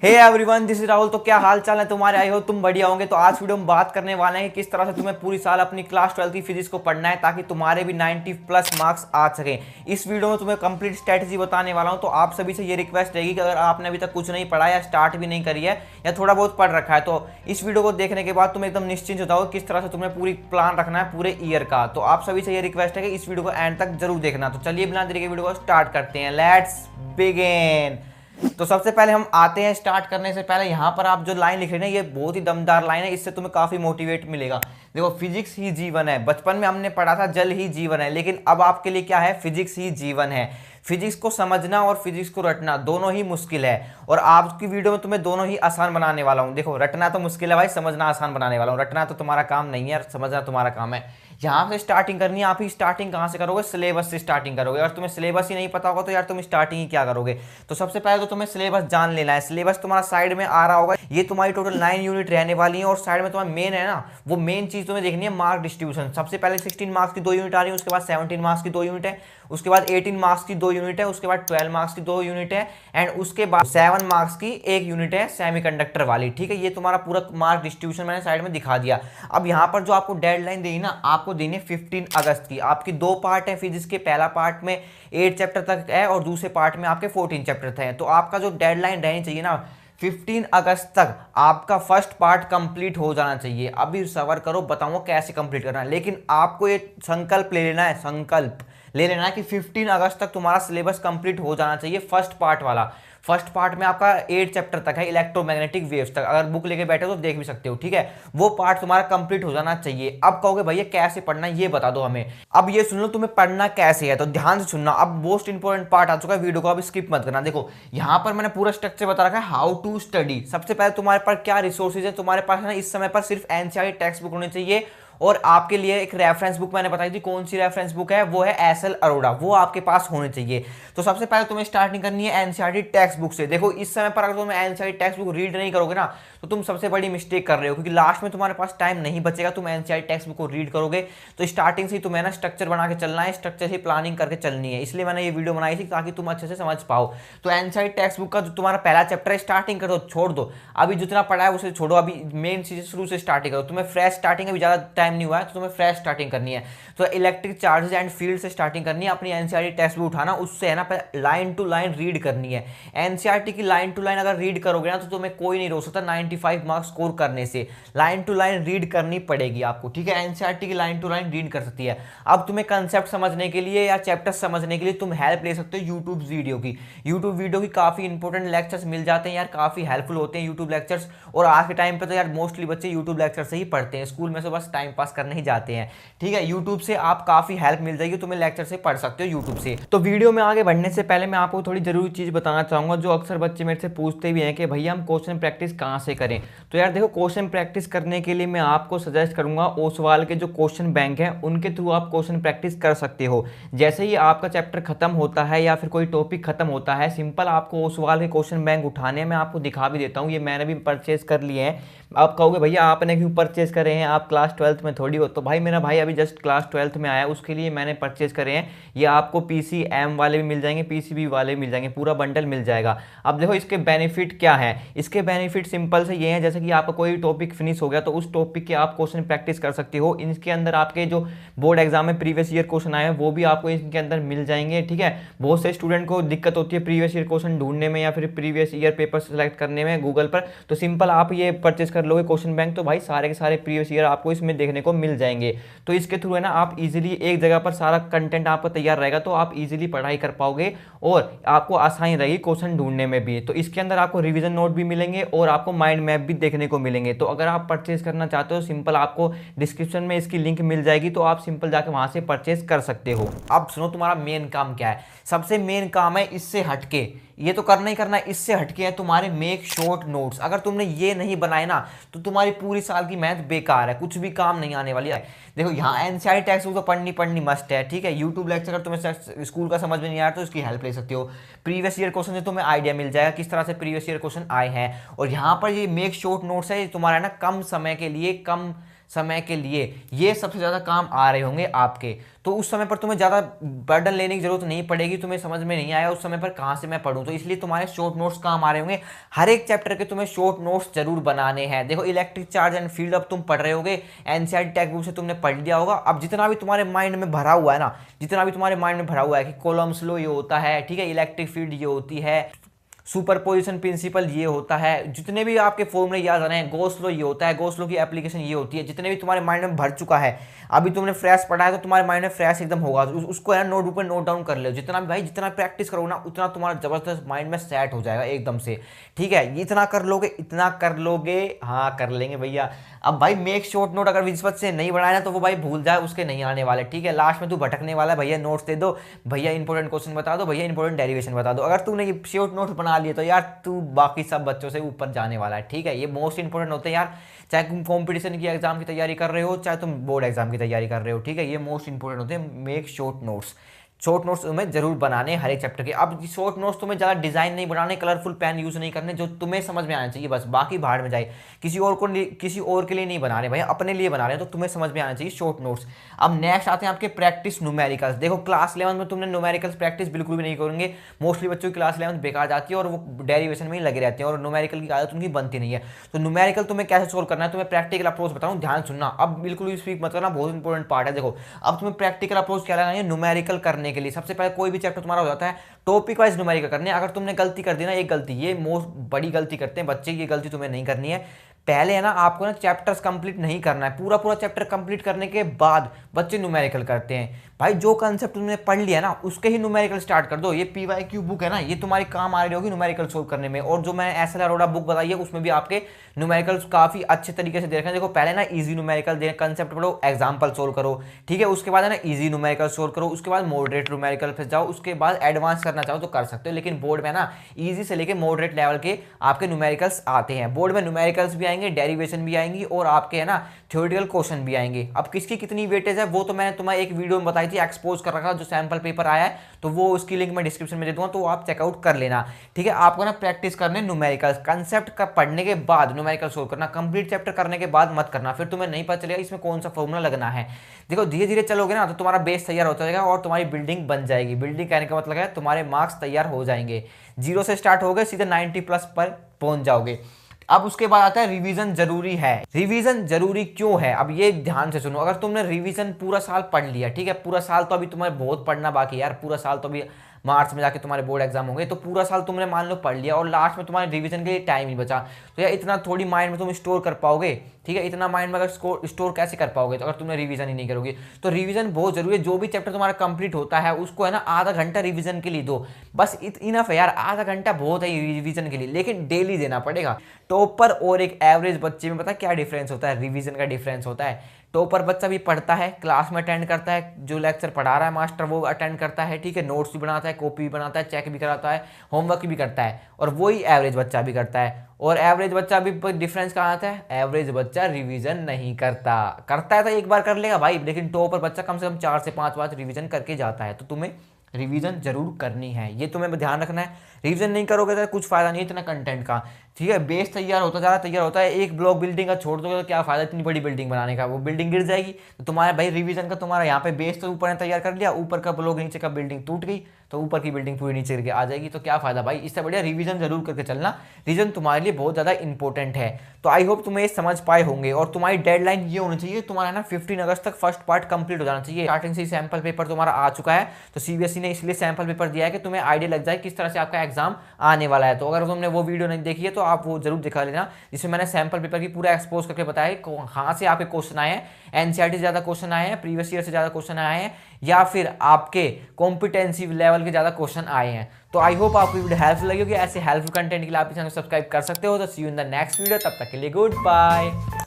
Hey everyone, this is Rahul. तो क्या हाल चाल है तुम्हारे? आई हो तुम बढ़िया होंगे। तो आज वीडियो में बात करने वाले हैं कि किस तरह से तुम्हें पूरी साल अपनी क्लास 12 की फिजिक्स को पढ़ना है ताकि तुम्हारे भी 90 प्लस मार्क्स आ सकें। इस वीडियो में तुम्हें कंप्लीट स्ट्रेटजी बताने वाला हूं। तो आप सभी से ये रिक्वेस्ट रहेगी कि अगर आपने अभी तक कुछ नहीं पढ़ा या स्टार्ट भी नहीं करी है या थोड़ा बहुत पढ़ रखा है तो इस वीडियो को देखने के बाद तुम एकदम निश्चिंत हो जाओ किस तरह से तुम्हें पूरी प्लान रखना है पूरे ईयर का। तो आप सभी से ये रिक्वेस्ट है कि इस वीडियो को एंड तक जरूर देखना। तो चलिए बिना देरी के वीडियो को स्टार्ट करते हैं। Let's begin. तो सबसे पहले हम आते हैं, स्टार्ट करने से पहले यहाँ पर आप जो लाइन लिख रहे हैं ये बहुत ही दमदार लाइन है, इससे तुम्हें काफी मोटिवेट मिलेगा। देखो, फिजिक्स ही जीवन है। बचपन में हमने पढ़ा था जल ही जीवन है, लेकिन अब आपके लिए क्या है? फिजिक्स ही जीवन है। फिजिक्स को समझना और फिजिक्स को रटना दोनों ही मुश्किल है, और आज की वीडियो में तुम्हें दोनों ही आसान बनाने वाला हूँ। देखो, रटना तो मुश्किल है भाई, समझना आसान बनाने वाला हूँ। रटना तो तुम्हारा काम नहीं है, समझना तुम्हारा काम है। यहाँ से स्टार्टिंग करनी है। आप ही स्टार्टिंग कहाँ से करोगे? सिलेबस से स्टार्टिंग करोगे। अगर तुम्हें सिलेबस ही नहीं पता होगा तो यार तुम स्टार्टिंग ही क्या करोगे? तो सबसे पहले तो तुम्हें सिलेबस जान लेना है। सिलेबस तुम्हारा साइड में आ रहा होगा। ये तुम्हारी टोटल 9 यूनिट रहने वाली है, और साइड में तुम्हारा मेन है ना, वो मेन चीज तुम्हें देखनी है मार्क डिस्ट्रीब्यूशन। सबसे पहले 16 मार्क्स की 2 यूनिट आ रही है, उसके बाद 17 मार्क्स की 2 यूनिट है, उसके बाद 18 मार्क्स की 2 यूनिट है, उसके बाद 12 मार्क्स की 2 यूनिट है, एंड उसके बाद 7 मार्क्स की 1 यूनिट है सेमीकंडक्टर वाली। ठीक है, ये तुम्हारा पूरा मार्क डिस्ट्रीब्यूशन मैंने साइड में दिखा दिया। अब यहाँ पर जो आपको डेडलाइन देगी ना, आपको देनी है 15 अगस्त की। आपकी 2 पार्ट है फिजिक्स के। पहला पार्ट में 8 चैप्टर तक है और दूसरे पार्ट में आपके 14 चैप्टर थे। तो आपका जो डेडलाइन रहनी चाहिए ना, 15 अगस्त तक आपका फर्स्ट पार्ट कंप्लीट हो जाना चाहिए। अभी सबर करो, बताऊंगा कैसे कंप्लीट करना है, लेकिन आपको ये संकल्प ले लेना है, संकल्प ले लेना है कि 15 अगस्त तक तुम्हारा सिलेबस कंप्लीट हो जाना चाहिए, फर्स्ट पार्ट वाला। फर्स्ट पार्ट में आपका 8 चैप्टर तक है, इलेक्ट्रोमैग्नेटिक वेव्स तक। अगर बुक लेके बैठे हो तो देख भी सकते हो। ठीक है, वो पार्ट तुम्हारा कंप्लीट हो जाना चाहिए। अब कहोगे भैया कैसे पढ़ना है, ये बता दो हमें। अब ये सुन लो, तुम्हें पढ़ना कैसे है, तो ध्यान से सुनना। अब मोस्ट इंपॉर्टेंट पार्ट आ चुका है, वीडियो को अब स्किप मत करना। देखो, यहाँ पर मैंने पूरा स्ट्रक्चर बता रखा है, हाउ टू स्टडी। सबसे पहले तुम्हारे पास क्या रिसोर्सेज है? तुम्हारे पास है ना इस समय पर सिर्फ एनसीईआरटी टेक्स्ट बुक होनी चाहिए, और आपके लिए एक रेफरेंस बुक मैंने बताई थी। कौन सी रेफरेंस बुक है? वो है एसएल अरोड़ा, वो आपके पास होनी चाहिए। तो सबसे पहले तुम्हें स्टार्टिंग करनी है एनसीईआरटी टेक्स्ट बुक से। देखो, इस समय पर अगर तुम एनसीईआरटी टेक्स्ट बुक रीड नहीं करोगे ना, तो तुम सबसे बड़ी मिस्टेक कर रहे हो, क्योंकि लास्ट में तुम्हारे पास टाइम नहीं बचेगा। तुम एनसीईआरटी टेक्स्ट बुक को रीड करोगे तो स्टार्टिंग से ही तुम्हें ना स्ट्रक्चर बना के चलना है, स्ट्रक्चर से प्लानिंग करके चलनी है। इसलिए मैंने ये वीडियो बनाई थी ताकि तुम अच्छे से समझ पाओ। तो एनसीईआरटी टेक्स्ट बुक का जो तुम्हारा पहला चैप्टर है, स्टार्टिंग कर दो, छोड़ दो। अभी जितना पढ़ा है उसे छोड़ो, अभी मेन चीज शुरू से स्टार्टिंग करो। तुम्हें फ्रेश स्टार्टिंग, अभी ज्यादा टाइम नहीं हुआ है तो तुम्हें फ्रेश स्टार्टिंग करनी है। तो इलेक्ट्रिक चार्जेस एंड फील्ड से स्टार्टिंग करनी है। अपनी एनसीईआरटी टेक्स्ट बुक उठाना, उससे है ना लाइन टू लाइन रीड करनी है। एनसीईआरटी की लाइन टू लाइन अगर रीड करोगे ना तो तुम्हें कोई नहीं रोक सकता 95 मार्क्स स्कोर करने से। लाइन टू लाइन रीड करनी पड़ेगी आपको। ठीक है, एनसीईआरटी की लाइन टू लाइन रीड कर सकती है। अब तुम्हें कंसेप्ट समझने के लिए या चैप्टर समझने के लिए तुम हेल्प ले सकते हो यूट्यूब वीडियो की। यूट्यूब वीडियो की काफी इंपॉर्टेंट लेक्चर्स मिल जाते हैं यार, काफी हेल्पफुल होते हैं यूट्यूब लेक्चर्स। और आज के टाइम पे तो यार मोस्टली बच्चे यूट्यूब लेक्चर से ही पढ़ते हैं, स्कूल में से बस टाइम पास करने ही जाते हैं। ठीक है, यूट्यूब से आप काफी हेल्प मिल जाएगी, तुम्हें लेक्चर से पढ़ सकते हो यूट्यूब से। तो वीडियो में आगे बढ़ने से पहले मैं आपको थोड़ी जरूरी चीज बताना चाहूंगा, जो अक्सर बच्चे मेरे से पूछते भी हैं कि भैया हम क्वेश्चन प्रैक्टिस कहाँ से करें। तो यार देखो, क्वेश्चन प्रैक्टिस करने के लिए मैं आपको सजेस्ट करूंगा ओसवाल के जो क्वेश्चन बैंक है उनके थ्रू आप क्वेश्चन प्रैक्टिस कर सकते हो। जैसे ही आपका चैप्टर खत्म होता है या फिर कोई टॉपिक खत्म होता है, सिंपल आपको ओसवाल के क्वेश्चन बैंक उठाने में आपको दिखा भी देता हूँ। ये मैंने भी परचेज कर लिए हैं। आप कहोगे भैया आपने क्यों परचेज करे हैं, आप क्लास 12th में थोड़ी हो। तो भाई मेरा भाई अभी जस्ट क्लास 12th में आया, उसके लिए मैंने परचेज करे हैं। ये आपको पीसीएम वाले भी मिल जाएंगे, पीसीबी वाले भी मिल जाएंगे, पूरा बंडल मिल जाएगा। अब देखो इसके बेनिफिट क्या है। इसके बेनिफिट सिंपल से ये है, जैसे कि आपका कोई टॉपिक फिनिश हो गया तो उस टॉपिक के आप क्वेश्चन प्रैक्टिस कर सकते हो। इनके अंदर आपके जो बोर्ड एग्जाम में प्रीवियस ईयर क्वेश्चन आए हैं वो भी आपको इनके अंदर मिल जाएंगे। ठीक है, बहुत से स्टूडेंट को दिक्कत होती है प्रीवियस ईयर क्वेश्चन ढूंढने में या फिर प्रीवियस ईयर पेपर सेलेक्ट करने में गूगल पर। तो सिंपल आप ये परचेज कर लोगे क्वेश्चन बैंक, तो भाई सारे के सारे प्रीवियस ईयर आपको इसमें देखने को मिल जाएंगे। तो इसके थ्रू है ना आप इजीली एक जगह पर सारा कंटेंट आपका तैयार रहेगा, तो आप इजीली पढ़ाई कर पाओगे और आपको आसानी रहेगी क्वेश्चन ढूंढने में भी। तो इसके अंदर आपको रिवीजन नोट भी मिलेंगे और आपको माइंड मैप भी देखने को मिलेंगे। तो अगर आप परचेज करना चाहते हो, सिंपल आपको डिस्क्रिप्शन में इसकी लिंक मिल जाएगी, तो आप सिंपल जाकर वहां से परचेज कर सकते हो। अब सुनो, तुम्हारा मेन काम क्या है? सबसे मेन काम है इससे हटके, ये तो करना ही करना है, इससे हटके है तुम्हारे मेक शॉर्ट नोट्स। अगर तुमने ये नहीं बनाए ना तो तुम्हारी पूरी साल की मेहनत बेकार है, कुछ भी काम नहीं आने वाली है। देखो, यहाँ एनसीईआरटी टेक्स्ट बुक तो पढ़नी मस्ट है। ठीक है, यूट्यूब लेक्चर अगर तुम्हें स्कूल का समझ में नहीं आया तो इसकी हेल्प ले सकते हो। प्रीवियस ईयर क्वेश्चन से तुम्हें आइडिया मिल जाएगा किस तरह से प्रीवियस ईयर क्वेश्चन आए हैं। और यहाँ पर ये मेक शॉर्ट नोट्स है, तुम्हारा ना कम समय के लिए, कम समय के लिए ये सबसे ज़्यादा काम आ रहे होंगे आपके। तो उस समय पर तुम्हें ज़्यादा बर्डन लेने की जरूरत नहीं पड़ेगी, तुम्हें समझ में नहीं आया उस समय पर कहाँ से मैं पढ़ूँ, तो इसलिए तुम्हारे शॉर्ट नोट्स काम आ रहे होंगे। हर एक चैप्टर के तुम्हें शॉर्ट नोट्स जरूर बनाने हैं। देखो इलेक्ट्रिक चार्ज एंड फील्ड अब तुम पढ़ रहे होगे, एनसीईआरटी टेक्स्ट बुक से तुमने पढ़ लिया होगा। अब जितना भी तुम्हारे माइंड में भरा हुआ है ना, जितना भी तुम्हारे माइंड में भरा हुआ है कि कोलम्स लॉ ये होता है, ठीक है, इलेक्ट्रिक फील्ड ये होती है, सुपरपोजिशन प्रिंसिपल ये होता है, जितने भी आपके फॉर्मूले याद आ रहे हैं, गॉस लॉ ये होता है, गॉस लॉ की एप्लीकेशन ये होती है, जितने भी तुम्हारे माइंड में भर चुका है, अभी तुमने फ्रेश पढ़ा है तो तुम्हारे माइंड में फ्रेश एकदम होगा, उसको है ना नोटबुक पे नोट डाउन कर लो। जितना भी भाई जितना प्रैक्टिस करोगे ना उतना तुम्हारा जबरदस्त माइंड में सेट हो जाएगा एकदम से, ठीक है। इतना कर लोगे, इतना कर लोगे, हाँ कर लेंगे भैया। अब भाई मेक शॉर्ट नोट अगर विस्पत से नहीं बनाया ना तो वो भाई भूल जाए, उसके नहीं आने वाले, ठीक है। लास्ट में तू भटकने वाला है, भैया नोट्स दे दो, भैया इंपॉर्टेंट क्वेश्चन बता दो, भैया इंपॉर्टेंट डेरिवेशन बता दो। अगर तूने ये शॉर्ट नोट्स बना लिए तो यार तू बाकी सब बच्चों से ऊपर जाने वाला है, ठीक है। ये मोस्ट इंपॉर्टेंट होते हैं यार, चाहे तुम कॉम्पिटिशन की एग्जाम की तैयारी कर रहे हो, चाहे तुम बोर्ड एग्जाम की तैयारी कर रहे हो, ठीक है। ये मोस्ट इंपॉर्टेंट होते हैं make short notes. Short notes तुम्हें जरूर बनाने हर एक चैप्टर के। अब शॉर्ट नोट्स तुम्हें ज़्यादा डिजाइन नहीं बनाने, कलरफुल पेन यूज नहीं करने, जो तुम्हें समझ में आना चाहिए बस, बाकी बाहर में जाए। किसी और के लिए नहीं बना रहे भाई, अपने लिए बना रहे हैं, तो तुम्हें समझ में आना चाहिए शॉर्ट नोट्स। अब नेक्स्ट आते हैं आपके प्रैक्टिस न्यूमेरिकल्स। देखो क्लास 11 में तुमने न्यूमेरिकल्स प्रैक्टिस बिल्कुल भी नहीं करेंगे, मोस्टली बच्चों की क्लास 11 बेकार जाती है और वो डेरिवेशन में ही लगे रहते हैं और न्यूमेरिकल की आदत उनकी बनती नहीं है। तो न्यूमेरिकल तुम्हें कैसे सोल्व करना है, तुम्हें प्रैक्टिकल अप्रोच बताऊं, ध्यान सुनना। अब बिल्कुल भी स्पीक मत करना, बहुत इंपॉर्टेंट पार्ट है। देखो अब तुम्हें प्रैक्टिकल अप्रोच क्या लगाना है न्यूमेरिकल करने के लिए। सबसे पहले कोई भी चैप्टर तुम्हारा हो जाता है टॉपिक वाइज न्यूमेरिकल करने। अगर तुमने गलती कर दी ना, एक गलती, ये मोस्ट बड़ी गलती करते हैं बच्चे, ये गलती तुम्हें नहीं करनी है। पहले है ना आपको ना चैप्टर्स कंप्लीट नहीं करना है, पूरा चैप्टर कंप्लीट करने के बाद बच्चे न्यूमेरिकल करते हैं। भाई जो कंसेप्ट तुमने पढ़ लिया ना उसके ही न्यूमेरिकल स्टार्ट कर दो। ये PYQ बुक है ना, ये तुम्हारी काम आ रही होगी न्यूमेरिकल सोल्व करने में। और जो मैंने SL अरोड़ा बुक बताई है उसमें भी आपके न्यूमेरिकल्स काफी अच्छे तरीके से दे रखे हैं। देखो पहले ना इजी न्यूमेरिकल दे, कंसेप्ट पढ़ो, एग्जाम्पल सोल्व करो, ठीक है। उसके बाद है ना इजी न्यूमेरिकल सोल्व करो, उसके बाद मॉडरेट न्यूमेरिकल पे जाओ, उसके बाद एडवांस करना चाहो तो कर सकते हो। लेकिन बोर्ड में ना इजी से लेके मॉडरेट लेवल के आपके न्यूमेरिकल्स आते हैं। बोर्ड में न्यूमेरिकल्स भी आएंगे, डेरिवेशन भी आएंगी और आपके है ना थ्योरेटिकल क्वेश्चन भी आएंगे। अब किसकी कितनी वेटेज है वो तो मैंने तुम्हें एक वीडियो में बताई थी, एक्सपोज कर रखा जो सैंपल पेपर आया है, तो वो उसकी लिंक मैं डिस्क्रिप्शन में दे दूंगा, तो आप चेकआउट कर लेना, ठीक है। आपको ना प्रैक्टिस करने न्यूमेरिकल्स, कंसेप्ट का पढ़ने के बाद न्यूमेरिकल सोल्व करना, कंप्लीट चैप्टर करने के बाद मत करना, फिर तुम्हें नहीं पता चलेगा इसमें कौन सा फॉर्मूला लगना है। देखो धीरे धीरे चलोगे ना तो तुम्हारा बेस तैयार होता जाएगा और तुम्हारी बिल्डिंग बन जाएगी। बिल्डिंग कहने का मतलब है तुम्हारे मार्क्स तैयार हो जाएंगे, 0 से स्टार्ट हो गए सीधे 90+ पर पहुंच जाओगे। अब उसके बाद आता है रिवीजन जरूरी है। रिवीजन जरूरी क्यों है, अब ये ध्यान से सुनो। अगर तुमने रिवीजन पूरा साल पढ़ लिया, ठीक है, पूरा साल तो अभी तुम्हें बहुत पढ़ना बाकी है यार, पूरा साल तो अभी मार्च में जाके तुम्हारे बोर्ड एग्जाम होंगे, तो पूरा साल तुमने मान लो पढ़ लिया और लास्ट में तुम्हारे रिवीजन के लिए टाइम ही बचा, तो यार इतना थोड़ी माइंड में तुम स्टोर कर पाओगे, ठीक है। इतना माइंड में अगर स्टोर कैसे कर पाओगे तो अगर तुमने रिवीजन ही नहीं करोगे। तो रिवीजन बहुत जरूरी है। जो भी चैप्टर तुम्हारा कंप्लीट होता है उसको है ना आधा घंटा रिवीजन के लिए दो, बस इनफ है यार, आधा घंटा बहुत है रिवीजन के लिए, लेकिन डेली देना पड़ेगा। टॉपर और एक एवरेज बच्चे में पता क्या डिफरेंस होता है, रिवीजन का डिफरेंस होता है। टॉपर बच्चा भी पढ़ता है, क्लास में अटेंड करता है, जो लेक्चर पढ़ा रहा है मास्टर वो अटेंड करता है, ठीक है, नोट्स भी बनाता है, कॉपी भी बनाता है, चेक भी कराता है, होमवर्क भी करता है, और वही एवरेज बच्चा भी करता है। और एवरेज बच्चा भी डिफरेंस कहाँ आता है, एवरेज बच्चा रिवीजन नहीं करता, करता है तो एक बार कर लेगा भाई, लेकिन टॉपर बच्चा कम से कम 4 से 5 बार रिवीजन करके जाता है। तो तुम्हें रिवीजन जरूर करनी है, ये तुम्हें ध्यान रखना है। रिवीजन नहीं करोगे तो कुछ फायदा नहीं इतना कंटेंट का, ठीक है। बेस तैयार होता जा रहा, तैयार होता है, एक ब्लॉक बिल्डिंग का छोड़ दोगे तो क्या फायदा इतनी बड़ी बिल्डिंग बनाने का, वो बिल्डिंग गिर जाएगी। तो तुम्हारा भाई रिवीजन का तुम्हारा यहाँ पे बेस तो ऊपर ने तैयार कर लिया, ऊपर का ब्लॉक नीचे का बिल्डिंग टूट गई तो ऊपर की बिल्डिंग पूरी नीचे करके आ जाएगी, तो क्या फायदा भाई। इससे बढ़िया रिवीजन जरूर करके चलना, रिवीजन तुम्हारे लिए बहुत ज़्यादा इंपॉर्टेंट है। तो आई होप तुम्हें समझ पाए होंगे। और तुम्हारी डेडलाइन ये होनी चाहिए, तुम्हारा ना 15 अगस्त तक फर्स्ट पार्ट कंप्लीट हो जाना चाहिए। स्टार्टिंग से ही सैंपल पेपर तुम्हारा आ चुका है, तो CBSE ने इसलिए सैंपल पेपर दिया है कि तुम्हें आइडिया लग जाए किस तरह से आपका एग्जाम आने वाला है। तो अगर तुमने वो वीडियो नहीं देखी है तो आप वो जरूर दिखा लेना, जिसमें मैंने सैंपल पेपर की पूरा एक्सपोज करके बताया कहाँ से आपके क्वेश्चन आए हैं, NCERT से ज़्यादा क्वेश्चन आए हैं, प्रीवियस ईयर से ज़्यादा क्वेश्चन आए हैं, या फिर आपके कॉम्पिटेंसी लेवल के ज़्यादा क्वेश्चन आए हैं। तो आई होप आपको वीडियो हेल्पफुल लगी होगी। ऐसे हेल्पफुल कंटेंट के लिए आप इस चैनल को सब्सक्राइब कर सकते हो। तो see you in the next video, तब तक के लिए गुड बाय।